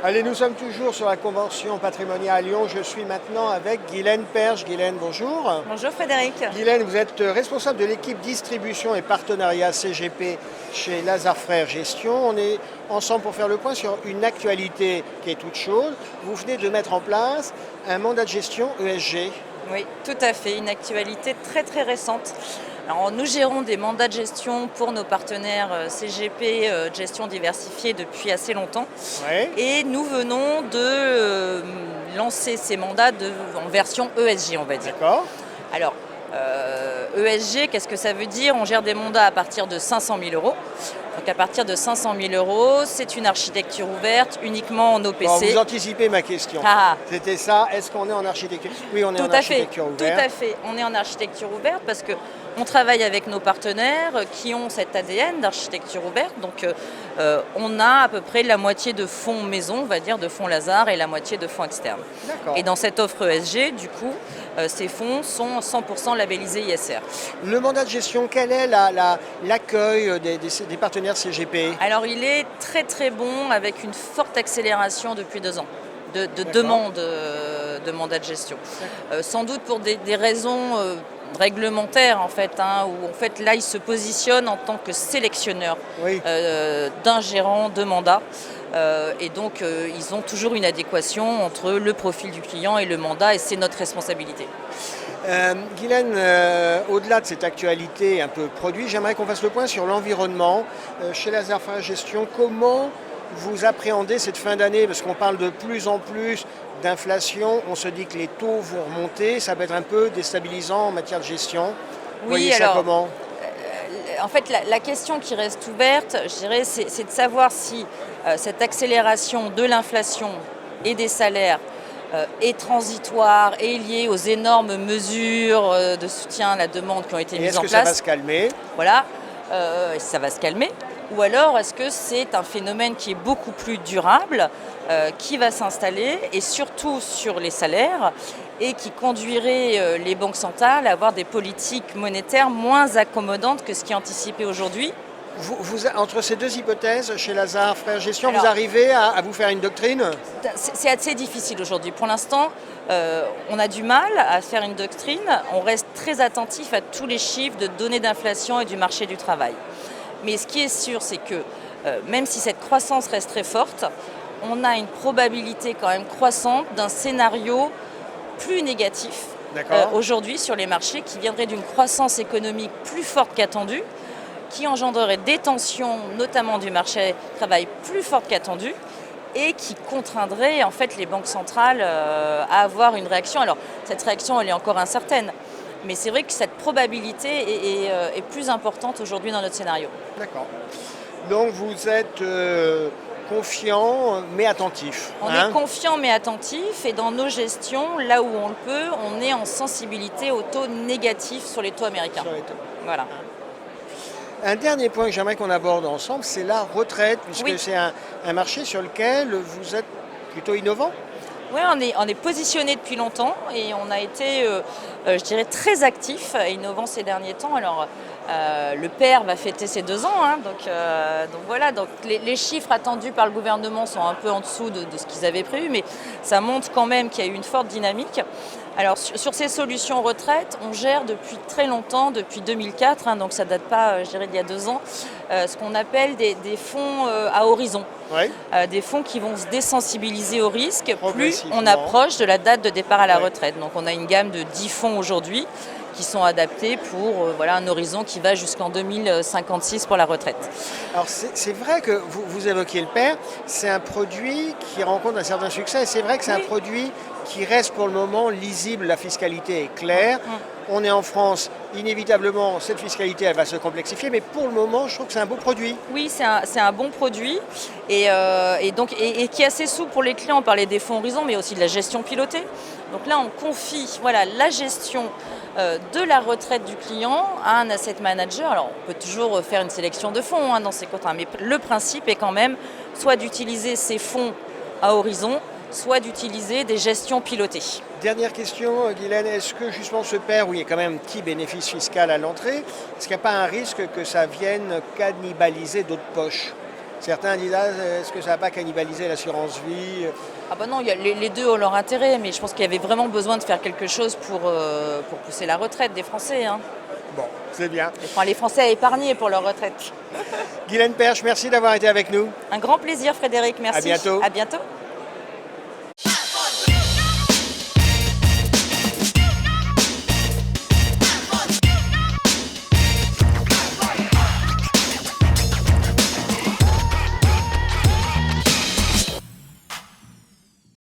Allez, nous sommes toujours sur la Convention patrimoniale à Lyon. Je suis maintenant avec Guylaine Perche. Guylaine, bonjour. Bonjour Frédéric. Guylaine, vous êtes responsable de l'équipe distribution et partenariat CGP chez Lazare Frères Gestion. On est ensemble pour faire le point sur une actualité qui est toute chaude. Vous venez de mettre en place un mandat de gestion ESG. Oui, tout à fait, une actualité très très récente. Alors, nous gérons des mandats de gestion pour nos partenaires CGP gestion diversifiée depuis assez longtemps. Ouais. Et nous venons de lancer ces mandats en version ESG, on va dire. D'accord. Alors, ESG, qu'est-ce que ça veut dire? On gère des mandats à partir de 500 000 euros. Donc à partir de 500 000 euros, c'est une architecture ouverte uniquement en OPC. Bon, vous anticipez ma question. Ah. C'était ça, est-ce qu'on est en architecture? Oui, on est en architecture ouverte. Tout à fait, on est en architecture ouverte parce que on travaille avec nos partenaires qui ont cet ADN d'architecture ouverte. Donc on a à peu près la moitié de fonds maison, on va dire, de fonds Lazare et la moitié de fonds externes. D'accord. Et dans cette offre ESG, du coup, ces fonds sont 100% labellisés ISR. Le mandat de gestion, quel est l'accueil des partenaires CGP? Alors il est très très bon avec une forte accélération depuis 2 ans de demande de mandat de gestion. Sans doute pour des raisons réglementaires en fait, où en fait là ils se positionnent en tant que sélectionneurs d'un gérant de mandat. Et donc ils ont toujours une adéquation entre le profil du client et le mandat et c'est notre responsabilité. Guylaine, au-delà de cette actualité un peu produit, j'aimerais qu'on fasse le point sur l'environnement. Chez Lazare Frères Gestion, comment vous appréhendez cette fin d'année? Parce qu'on parle de plus en plus d'inflation, on se dit que les taux vont remonter, ça peut être un peu déstabilisant en matière de gestion. Vous voyez ça comment? En fait, la question qui reste ouverte, je dirais, c'est de savoir si cette accélération de l'inflation et des salaires est transitoire et liée aux énormes mesures de soutien à la demande qui ont été mises en place. Est-ce que ça va se calmer? Voilà, ça va se calmer. Ou alors est-ce que c'est un phénomène qui est beaucoup plus durable, qui va s'installer et surtout sur les salaires et qui conduirait les banques centrales à avoir des politiques monétaires moins accommodantes que ce qui est anticipé aujourd'hui? Entre ces deux hypothèses, chez Lazare Frères Gestion, vous arrivez à vous faire une doctrine? C'est assez difficile aujourd'hui. Pour l'instant, on a du mal à faire une doctrine. On reste très attentif à tous les chiffres de données d'inflation et du marché du travail. Mais ce qui est sûr, c'est que même si cette croissance reste très forte, on a une probabilité quand même croissante d'un scénario plus négatif aujourd'hui sur les marchés qui viendrait d'une croissance économique plus forte qu'attendue, qui engendrerait des tensions, notamment du marché du travail plus fortes qu'attendues, et qui contraindrait en fait les banques centrales à avoir une réaction. Alors cette réaction, elle est encore incertaine, mais c'est vrai que cette probabilité est plus importante aujourd'hui dans notre scénario. D'accord. Donc vous êtes confiant mais attentif. On est confiant mais attentif et dans nos gestions, là où on le peut, on est en sensibilité aux taux négatifs sur les taux américains. Sur les taux. Voilà. Un dernier point que j'aimerais qu'on aborde ensemble, c'est la retraite, puisque c'est un marché sur lequel vous êtes plutôt innovant. Oui, on est positionné depuis longtemps et on a été, je dirais, très actif et innovant ces derniers temps. Alors, le PER va fêter ses 2 ans, donc voilà. Donc les chiffres attendus par le gouvernement sont un peu en dessous de ce qu'ils avaient prévu, mais ça montre quand même qu'il y a eu une forte dynamique. Alors sur ces solutions retraite, on gère depuis très longtemps, depuis 2004, donc ça date pas, je dirais, d'il y a 2 ans, ce qu'on appelle des fonds à horizon. Des fonds qui vont se désensibiliser au risque plus on approche de la date de départ à la retraite. Donc on a une gamme de 10 fonds aujourd'hui qui sont adaptés pour un horizon qui va jusqu'en 2056 pour la retraite. Alors c'est vrai que vous évoquiez le PER, c'est un produit qui rencontre un certain succès, et c'est vrai que c'est un produit qui reste pour le moment lisible, la fiscalité est claire. On est en France, inévitablement cette fiscalité elle va se complexifier, mais pour le moment je trouve que c'est un beau produit. Oui, c'est un bon produit et qui est assez souple pour les clients. On parlait des fonds horizon mais aussi de la gestion pilotée. Donc là on confie la gestion de la retraite du client à un asset manager. Alors on peut toujours faire une sélection de fonds dans ces contrats, mais le principe est quand même soit d'utiliser ces fonds à horizon, soit d'utiliser des gestions pilotées. Dernière question, Guylaine, est-ce que justement ce PER, où il y a quand même un petit bénéfice fiscal à l'entrée, est-ce qu'il n'y a pas un risque que ça vienne cannibaliser d'autres poches? Certains disent ah, est-ce que ça va pas cannibaliser l'assurance vie? Ah bah non, les deux ont leur intérêt, mais je pense qu'il y avait vraiment besoin de faire quelque chose pour pousser la retraite des Français, hein. Bon, c'est bien. Enfin, les Français à épargner pour leur retraite. Guylaine Perche, merci d'avoir été avec nous. Un grand plaisir, Frédéric. Merci. À bientôt. À bientôt.